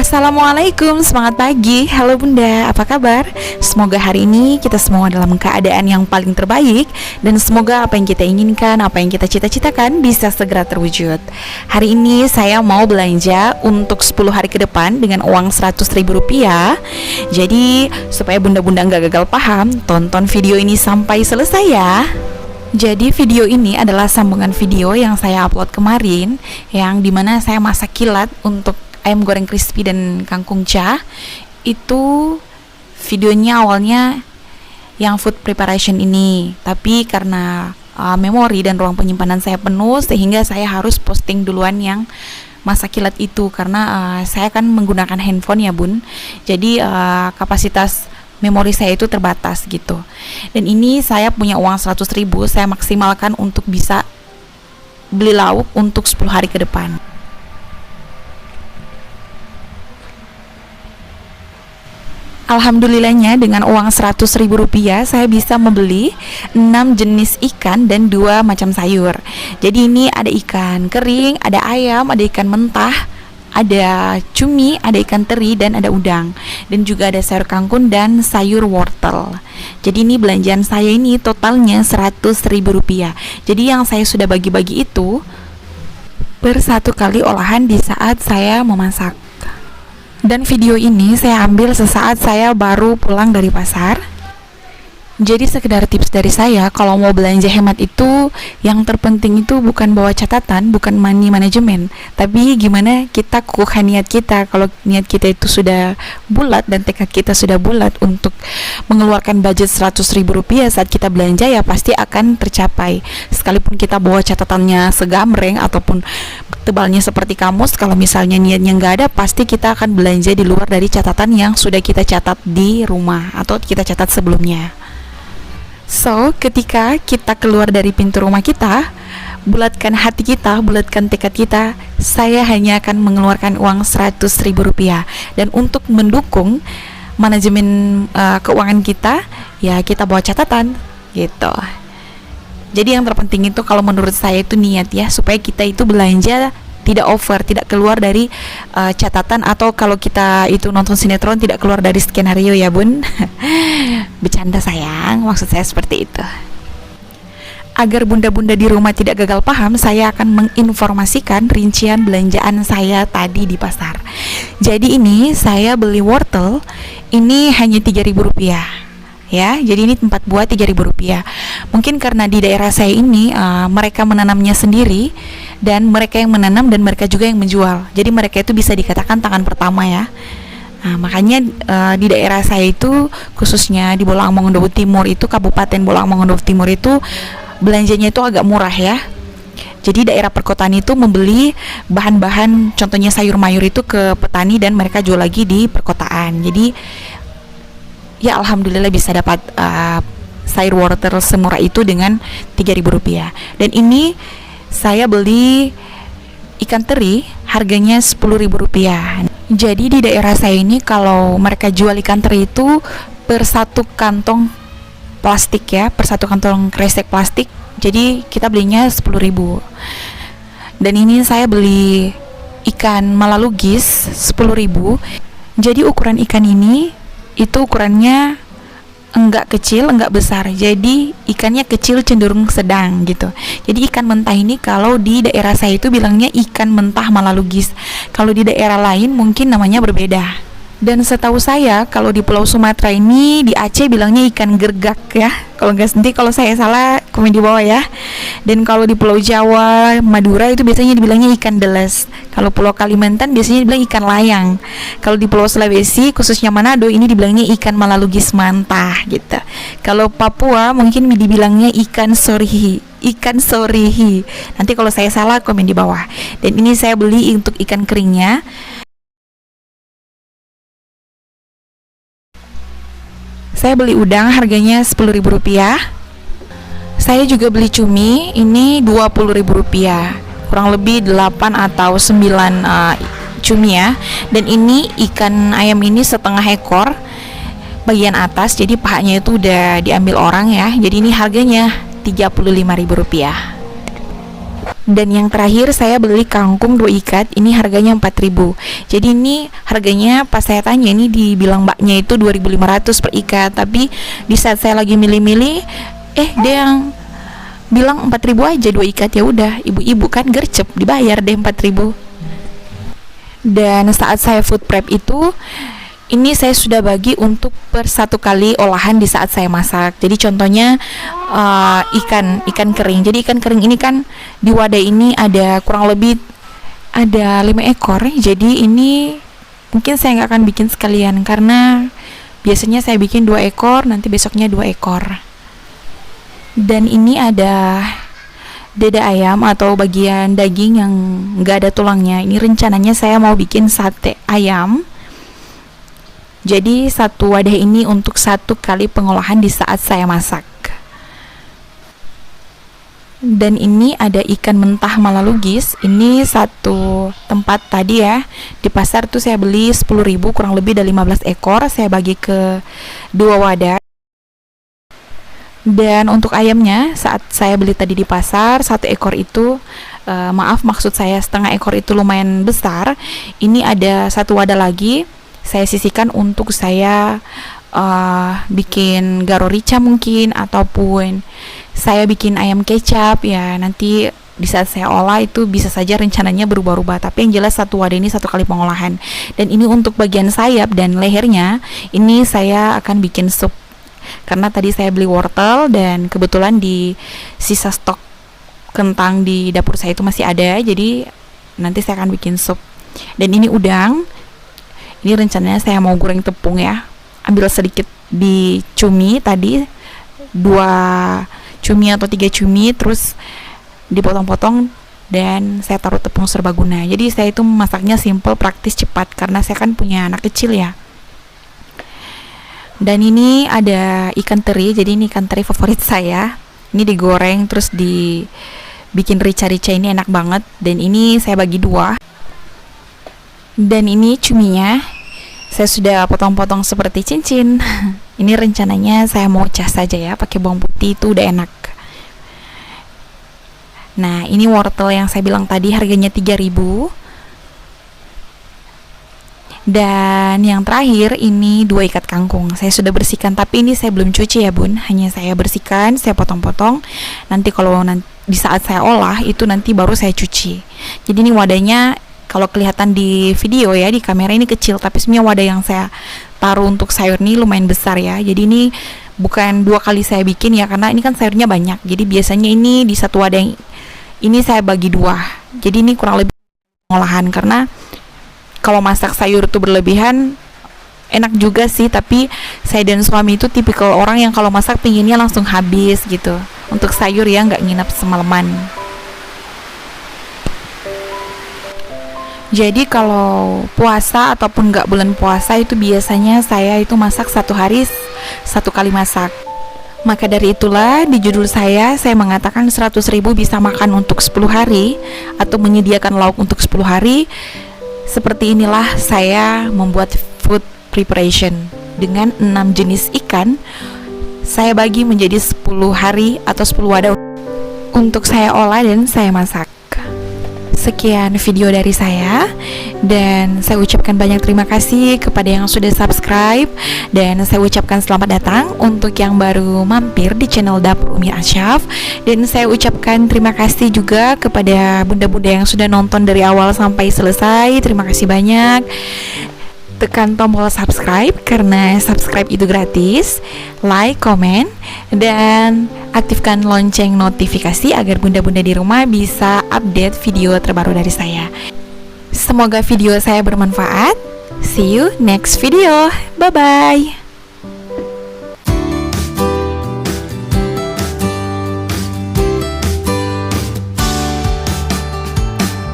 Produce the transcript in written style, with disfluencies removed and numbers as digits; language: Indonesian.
Assalamualaikum, semangat pagi. Halo Bunda, apa kabar? Semoga hari ini kita semua dalam keadaan yang paling terbaik, dan semoga apa yang kita inginkan, apa yang kita cita-citakan bisa segera terwujud. Hari ini saya mau belanja untuk 10 hari ke depan dengan uang 100.000 rupiah. Jadi supaya bunda-bunda nggak gagal paham, tonton video ini sampai selesai ya. Jadi video ini adalah sambungan video yang saya upload kemarin, yang dimana saya masak kilat untuk ayam goreng crispy dan kangkung cha. Itu videonya awalnya yang food preparation ini, tapi karena memori dan ruang penyimpanan saya penuh, sehingga saya harus posting duluan yang masak kilat itu, karena saya kan menggunakan handphone ya bun, jadi kapasitas memori saya itu terbatas gitu. Dan ini saya punya uang 100.000, saya maksimalkan untuk bisa beli lauk untuk 10 hari ke depan. Alhamdulillahnya dengan uang 100.000 rupiah saya bisa membeli 6 jenis ikan dan 2 macam sayur. Jadi ini ada ikan kering, ada ayam, ada ikan mentah, ada cumi, ada ikan teri, dan ada udang. Dan juga ada sayur kangkung dan sayur wortel. Jadi ini belanjaan saya ini totalnya 100.000 rupiah. Jadi yang saya sudah bagi-bagi itu per satu kali olahan di saat saya memasak. Dan video ini saya ambil sesaat saya baru pulang dari pasar. Jadi sekedar tips dari saya, kalau mau belanja hemat itu yang terpenting itu bukan bawa catatan, bukan money management, tapi gimana kita kukuhkan niat kita. Kalau niat kita itu sudah bulat dan tekad kita sudah bulat untuk mengeluarkan budget 100.000 rupiah saat kita belanja, ya pasti akan tercapai. Sekalipun kita bawa catatannya segamreng ataupun tebalnya seperti kamus, kalau misalnya niatnya nggak ada, pasti kita akan belanja di luar dari catatan yang sudah kita catat di rumah atau kita catat sebelumnya. So, ketika kita keluar dari pintu rumah kita, bulatkan hati kita, bulatkan tekad kita, saya hanya akan mengeluarkan uang 100.000 rupiah. Dan untuk mendukung manajemen keuangan kita, ya kita bawa catatan gitu. Jadi yang terpenting itu kalau menurut saya itu niat ya, supaya kita itu belanja tidak over, tidak keluar dari catatan, atau kalau kita itu nonton sinetron tidak keluar dari skenario ya bun. Bercanda sayang, maksud saya seperti itu. Agar bunda-bunda di rumah tidak gagal paham, saya akan menginformasikan rincian belanjaan saya tadi di pasar. Jadi ini saya beli wortel, ini hanya 3.000 rupiah ya, jadi ini 4 buah 3.000 rupiah. Mungkin karena di daerah saya ini mereka menanamnya sendiri, dan mereka yang menanam dan mereka juga yang menjual, jadi mereka itu bisa dikatakan tangan pertama ya. Nah, makanya di daerah saya itu, khususnya di Bolang Mongondo Timur itu, Kabupaten Bolang Mongondo Timur itu belanjanya itu agak murah ya. Jadi daerah perkotaan itu membeli bahan-bahan, contohnya sayur mayur itu ke petani dan mereka jual lagi di perkotaan. Jadi ya alhamdulillah bisa dapat sayur wortel semurah itu dengan 3.000 rupiah. Dan ini saya beli ikan teri harganya 10.000 rupiah. Jadi di daerah saya ini kalau mereka jual ikan teri itu per satu kantong plastik ya, per satu kantong kresek plastik. Jadi kita belinya 10.000. Dan ini saya beli ikan malalugis 10.000. Jadi ukuran ikan ini itu ukurannya enggak kecil, enggak besar. Jadi ikannya kecil cenderung sedang gitu. Jadi ikan mentah ini kalau di daerah saya itu bilangnya ikan mentah malalugis. Kalau di daerah lain mungkin namanya berbeda. Dan setahu saya kalau di Pulau Sumatera ini, di Aceh bilangnya ikan gergak ya. Kalau nggak, nanti kalau saya salah komen di bawah ya. Dan kalau di Pulau Jawa, Madura itu biasanya dibilangnya ikan deles. Kalau Pulau Kalimantan biasanya dibilang ikan layang. Kalau di Pulau Sulawesi, khususnya Manado, ini dibilangnya ikan malalugis mantah gitu. Kalau Papua mungkin dibilangnya ikan sorihi. Ikan sorihi. Nanti kalau saya salah komen di bawah. Dan ini saya beli untuk ikan keringnya. Saya beli udang harganya 10.000 rupiah. Saya juga beli cumi, ini 20.000 rupiah. Kurang lebih 8 atau 9 cumi ya. Dan ini ikan ayam ini setengah ekor bagian atas, jadi pahanya itu udah diambil orang ya. Jadi ini harganya 35.000 rupiah. Dan yang terakhir saya beli kangkung 2 ikat, ini harganya 4.000. Jadi ini harganya pas saya tanya ini dibilang mbaknya itu 2.500 per ikat, tapi di saat saya lagi milih-milih dia yang bilang 4.000 aja 2 ikat. Ya udah, ibu-ibu kan gercep, dibayar deh 4.000. Dan saat saya food prep itu, ini saya sudah bagi untuk per 1 kali olahan di saat saya masak. Jadi contohnya ikan kering. Jadi ikan kering ini kan di wadah ini ada kurang lebih ada 5 ekor. Jadi ini mungkin saya nggak akan bikin sekalian karena biasanya saya bikin 2 ekor, nanti besoknya 2 ekor. Dan ini ada dada ayam atau bagian daging yang nggak ada tulangnya. Ini rencananya saya mau bikin sate ayam. Jadi satu wadah ini untuk 1 kali pengolahan di saat saya masak. Dan ini ada ikan mentah Malalugis. Ini satu tempat tadi ya, di pasar tuh saya beli 10.000, kurang lebih ada 15 ekor. Saya bagi ke 2 wadah. Dan untuk ayamnya, saat saya beli tadi di pasar, 1 ekor itu maksud saya setengah ekor itu lumayan besar. Ini ada 1 wadah lagi, saya sisihkan untuk saya bikin garo rica mungkin, ataupun saya bikin ayam kecap ya. Nanti di saat saya olah itu bisa saja rencananya berubah-ubah, tapi yang jelas 1 wadah ini 1 kali pengolahan. Dan ini untuk bagian sayap dan lehernya, ini saya akan bikin sup. Karena tadi saya beli wortel dan kebetulan di sisa stok kentang di dapur saya itu masih ada, jadi nanti saya akan bikin sup. Dan ini udang. Ini rencananya saya mau goreng tepung ya. Ambil sedikit di cumi tadi, 2 cumi atau 3 cumi, terus dipotong-potong dan saya taruh tepung serbaguna. Jadi saya itu masaknya simple, praktis, cepat karena saya kan punya anak kecil ya. Dan ini ada ikan teri. Jadi ini ikan teri favorit saya. Ini digoreng terus dibikin rica-rica, ini enak banget. Dan ini saya bagi 2. Dan ini cuminya saya sudah potong-potong seperti cincin. Ini rencananya saya mau cas saja ya, pakai bawang putih, itu udah enak. Nah, ini wortel yang saya bilang tadi harganya 3.000. Dan yang terakhir ini 2 ikat kangkung. Saya sudah bersihkan, tapi ini saya belum cuci ya bun. Hanya saya bersihkan, saya potong-potong. Nanti kalau di saat saya olah itu nanti baru saya cuci. Jadi ini wadahnya kalau kelihatan di video ya, di kamera ini kecil, tapi sebenarnya wadah yang saya taruh untuk sayur ini lumayan besar ya. Jadi ini bukan 2 kali saya bikin ya, karena ini kan sayurnya banyak. Jadi biasanya ini di 1 wadah ini saya bagi 2. Jadi ini kurang lebih pengolahan, karena kalau masak sayur itu berlebihan enak juga sih, tapi saya dan suami itu tipikal orang yang kalau masak pinginnya langsung habis gitu. Untuk sayur ya, nggak nginep semalaman. Jadi kalau puasa ataupun nggak bulan puasa itu biasanya saya itu masak 1 hari 1 kali masak. Maka dari itulah di judul saya mengatakan 100.000 bisa makan untuk 10 hari atau menyediakan lauk untuk 10 hari. Seperti inilah saya membuat food preparation dengan 6 jenis ikan. Saya bagi menjadi 10 hari atau 10 wadah untuk saya olah dan saya masak. Sekian video dari saya, dan saya ucapkan banyak terima kasih kepada yang sudah subscribe, dan saya ucapkan selamat datang untuk yang baru mampir di channel Dapur Umi Asyaf, dan saya ucapkan terima kasih juga kepada bunda-bunda yang sudah nonton dari awal sampai selesai. Terima kasih banyak. Tekan tombol subscribe karena subscribe itu gratis, like, komen, dan aktifkan lonceng notifikasi agar bunda-bunda di rumah bisa update video terbaru dari saya. Semoga video saya bermanfaat. See you next video. Bye-bye.